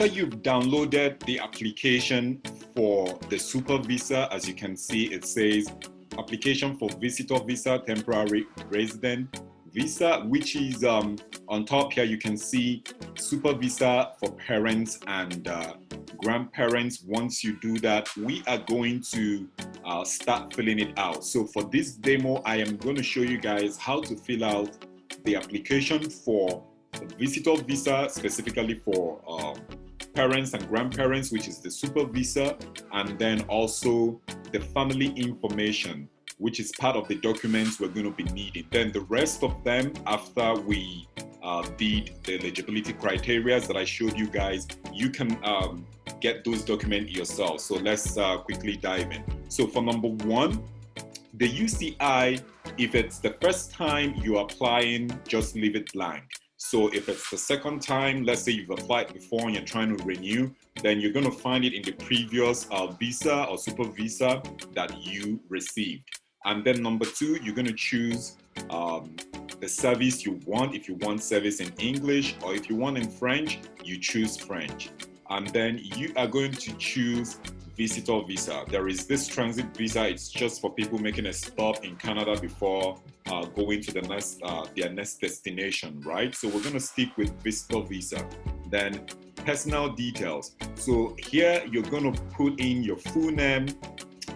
after you've downloaded the application for the super visa, as you can see, it says application for visitor visa, temporary resident visa, which is on top here. You can see super visa for parents and grandparents. Once you do that, we are going to start filling it out. So for this demo, I am going to show you guys how to fill out the application for visitor visa, specifically for parents and grandparents, which is the super visa, and then also the family information, which is part of the documents we're going to be needing. Then the rest of them, after we did the eligibility criteria that I showed you guys, you can get those documents yourself. So let's quickly dive in. So for number one, the UCI, if it's the first time you're applying, just leave it blank. So if it's the second time, let's say you've applied before and you're trying to renew, then you're going to find it in the previous visa or super visa that you received. And then number two, you're going to choose the service you want. If you want service in English, or if you want in French, you choose French. And then you are going to choose visitor visa. There is this transit visa. It's just for people making a stop in Canada before going to the next their next destination, right? So we're going to stick with visitor visa. Then personal details. So here you're going to put in your full name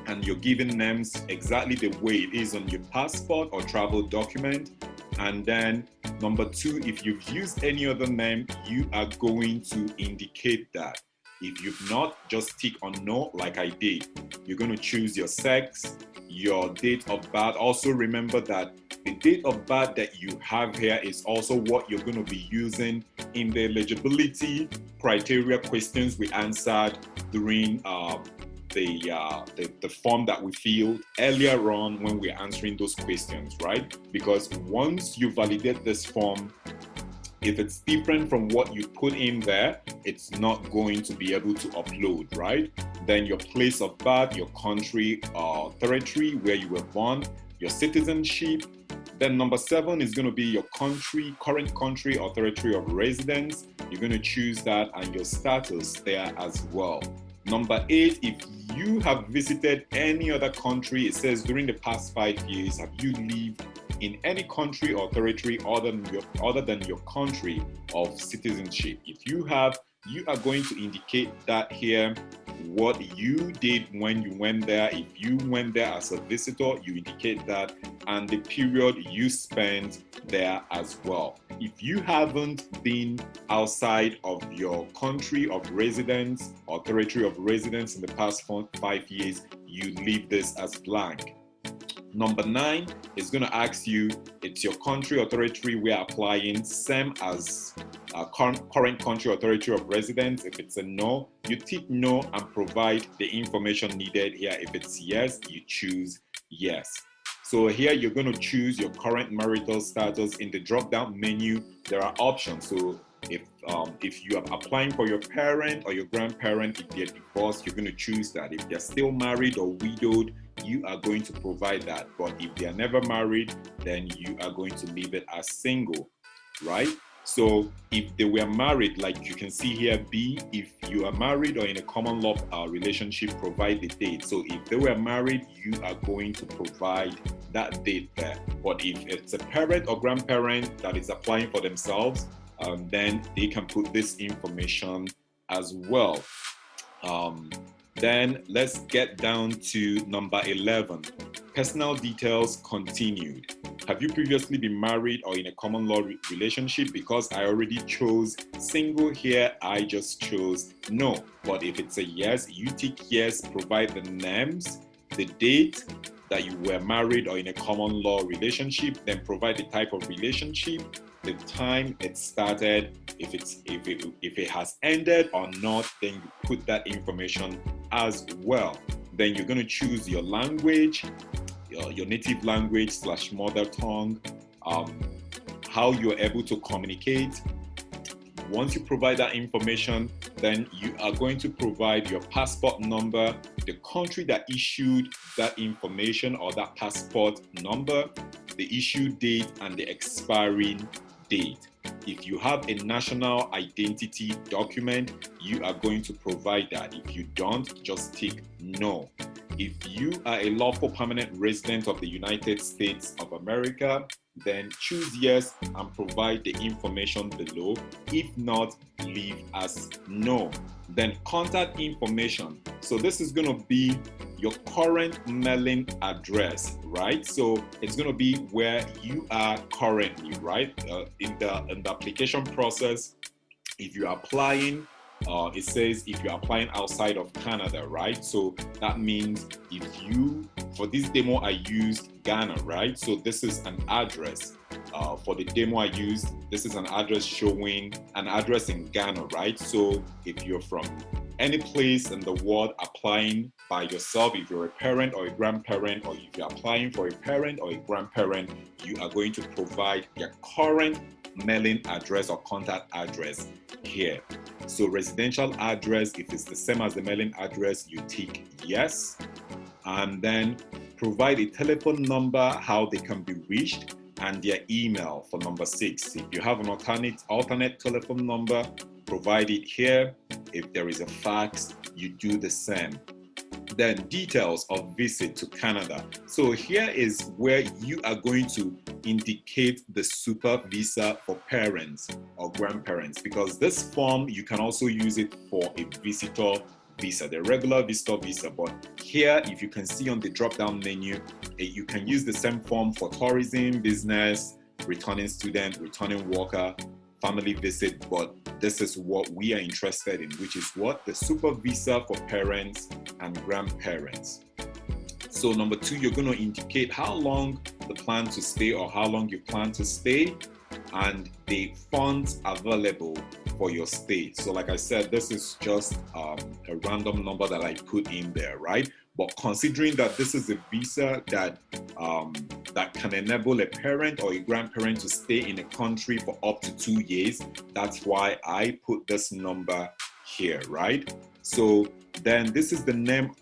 and your given names exactly the way it is on your passport or travel document. And then number two, if you've used any other name, you are going to indicate that. If you've not, just tick on no like I did. You're going to choose your sex, your date of birth. Also remember that the date of birth that you have here is also what you're going to be using in the eligibility criteria questions we answered during the form that we filled earlier on when we're answering those questions, right? Because once you validate this form, if it's different from what you put in there, it's not going to be able to upload, right? Then your place of birth, your country or territory where you were born, your citizenship. Then number 7 is going to be your country, current country or territory of residence. You're going to choose that, and your status there as well. Number 8, if you have visited any other country, it says during the past 5 years, have you lived in any country or territory other than your country of citizenship? If you have, you are going to indicate that here, what you did when you went there. If you went there as a visitor, you indicate that, and the period you spent there as well. If you haven't been outside of your country of residence or territory of residence in the past 5 years, you leave this as blank. Number 9 is going to ask you, it's your country or territory we are applying, same as current country or territory of residence. If it's a no, you tick no and provide the information needed here. If it's yes, you choose yes. So here you're going to choose your current marital status. In the drop-down menu, there are options. So if you are applying for your parent or your grandparent, if they're divorced, you're going to choose that. If they're still married or widowed, you are going to provide that. But if they are never married, then you are going to leave it as single, right? So if they were married, like you can see here, B, if you are married or in a common law relationship, provide the date. So if they were married, you are going to provide that date there. But if it's a parent or grandparent that is applying for themselves, then they can put this information as well. Then let's get down to number 11, personal details continued. Have you previously been married or in a common law relationship? Because I already chose single here, I just chose no. But if it's a yes, you tick yes, provide the names, the date that you were married or in a common law relationship, then provide the type of relationship, the time it started, if it has ended or not, then you put that information as well. Then you're going to choose your language, your native language / mother tongue, how you're able to communicate. Once you provide that information, then you are going to provide your passport number, the country that issued that information or that passport number, the issue date, and the expiring date. If you have a national identity document, you are going to provide that. If you don't, just tick no. If you are a lawful permanent resident of the United States of America, then choose yes and provide the information below. If not, leave as no. Then contact information. So this is going to be your current mailing address, right? So it's going to be where you are currently, right? In the application process, if you're applying, it says if you're applying outside of Canada, right? So that means if you, for this demo, I used Ghana, right? So this is an address. For the demo I used, this is an address showing an address in Ghana, right? So if you're from any place in the world applying by yourself, if you're a parent or a grandparent, or if you're applying for a parent or a grandparent, you are going to provide your current mailing address or contact address here. So residential address, if it's the same as the mailing address, you tick yes, and then provide a telephone number, how they can be reached, and their email for number 6. If you have an alternate telephone number, provide it here. If there is a fax, you do the same. Then details of visit to Canada. So here is where you are going to indicate the super visa for parents or grandparents, because this form, you can also use it for a visitor visa, the regular visitor visa. But here, if you can see on the drop-down menu, you can use the same form for tourism, business, returning student, returning worker, family visit. But this is what we are interested in, which is what? The super visa for parents and grandparents. So number 2, you're going to indicate how long the plan to stay or how long you plan to stay and the funds available for your stay. So like I said, this is just a random number that I put in there, right? But considering that this is a visa that can enable a parent or a grandparent to stay in a country for up to 2 years, that's why I put this number here, right? So then this is the name,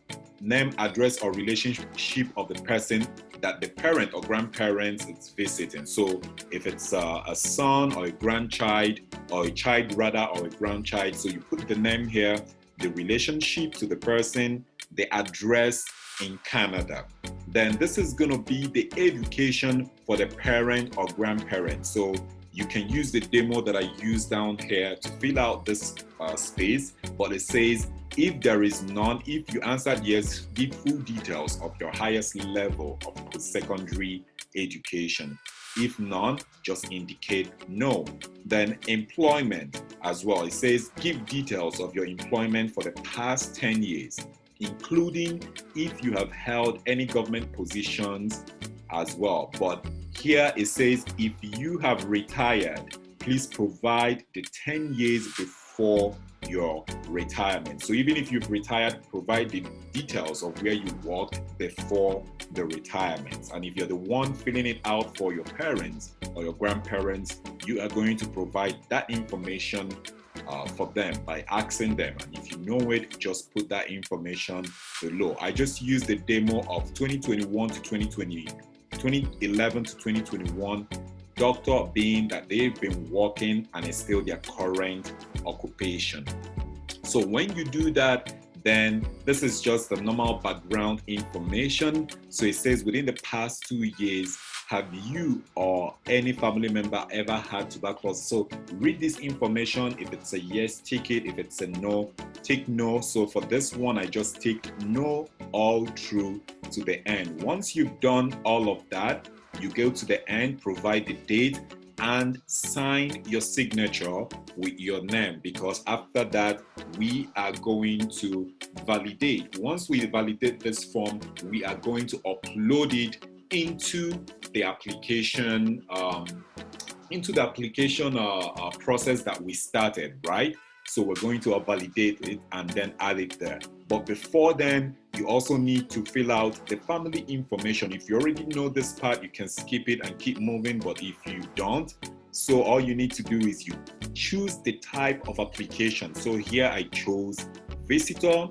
address, or relationship of the person that the parent or grandparent is visiting. So if it's a son or a grandchild, or a child rather, or a grandchild, so you put the name here, the relationship to the person, the address in Canada. Then this is going to be the education for the parent or grandparent. So you can use the demo that I used down here to fill out this space, but it says if there is none, if you answered yes, give full details of your highest level of post-secondary education. If none, just indicate no. Then employment as well. It says give details of your employment for the past 10 years, including if you have held any government positions as well. But here it says if you have retired, please provide the 10 years before your retirement. So even if you've retired, provide the details of where you worked before the retirement. And if you're the one filling it out for your parents or your grandparents, you are going to provide that information for them by asking them. And if you know it, just put that information below. I just used the demo of 2021 to 2020, 2011 to 2021, doctor being that they've been working and it's still their current occupation. So when you do that, then this is just the normal background information. So it says within the past 2 years, have you or any family member ever had tuberculosis? So read this information. If it's a yes, tick it. If it's a no, tick no. So for this one, I just tick no all through to the end. Once you've done all of that, you go to the end, provide the date, and sign your signature with your name, because after that, we are going to validate. Once we validate this form, we are going to upload it into the application, process that we started, right? So we're going to validate it and then add it there. But before then, you also need to fill out the family information. If you already know this part, you can skip it and keep moving. But if you don't, so all you need to do is you choose the type of application. So here I chose visitor.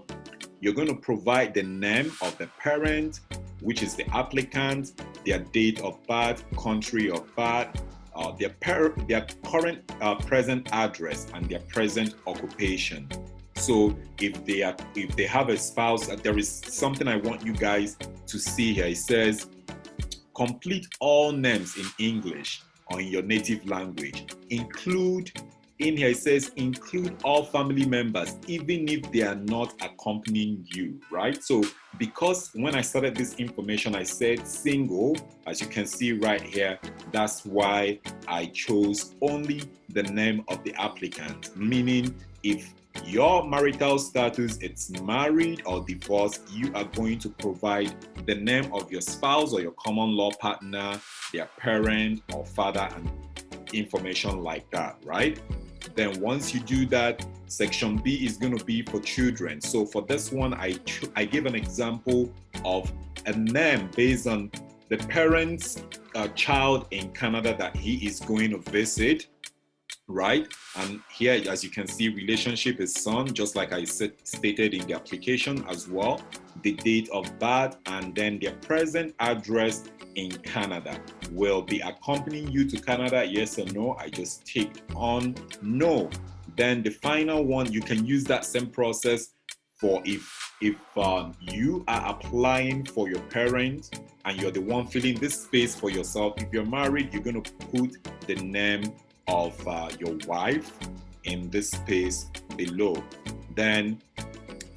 You're going to provide the name of the parent, which is the applicant, their date of birth, country of birth, their current present address and their present occupation. So if they have a spouse, there is something I want you guys to see here. It says complete all names in English or in your native language. Include in here, it says include all family members, even if they are not accompanying you, right? So because when I started this information, I said single, as you can see right here, that's why I chose only the name of the applicant, meaning if your marital status, it's married or divorced, you are going to provide the name of your spouse or your common law partner, their parent or father, and information like that, right? Then once you do that, section B is going to be for children. So for this one, I give an example of a name based on the parent's child in Canada that he is going to visit, right? And here, as you can see, relationship is son, just like I stated in the application as well, the date of birth, and then their present address in Canada. Will be accompanying you to Canada, yes or no? I just ticked on no. Then the final one, you can use that same process for if you are applying for your parents and you're the one filling this space for yourself. If you're married, you're going to put the name of your wife in this space below. Then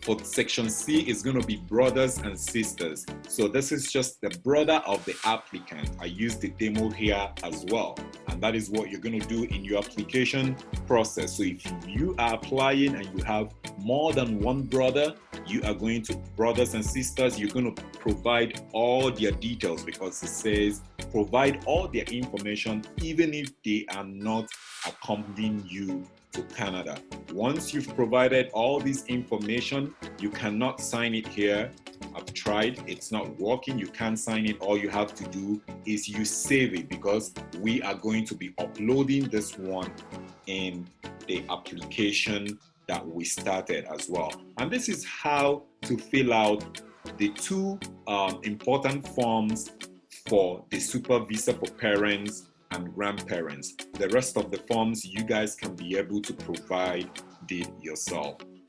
for section C is going to be brothers and sisters. So this is just the brother of the applicant. I used the demo here as well. And that is what you're going to do in your application process. So if you are applying and you have more than one brother, you are going to, brothers and sisters, you're going to provide all their details, because it says provide all their information even if they are not accompanying you to Canada. Once you've provided all this information, you cannot sign it here. I've tried, it's not working. You can't sign it. All you have to do is you save it, because we are going to be uploading this one in the application that we started as well. And this is how to fill out the two important forms for the super visa for parents and grandparents. The rest of the forms you guys can be able to provide it yourself.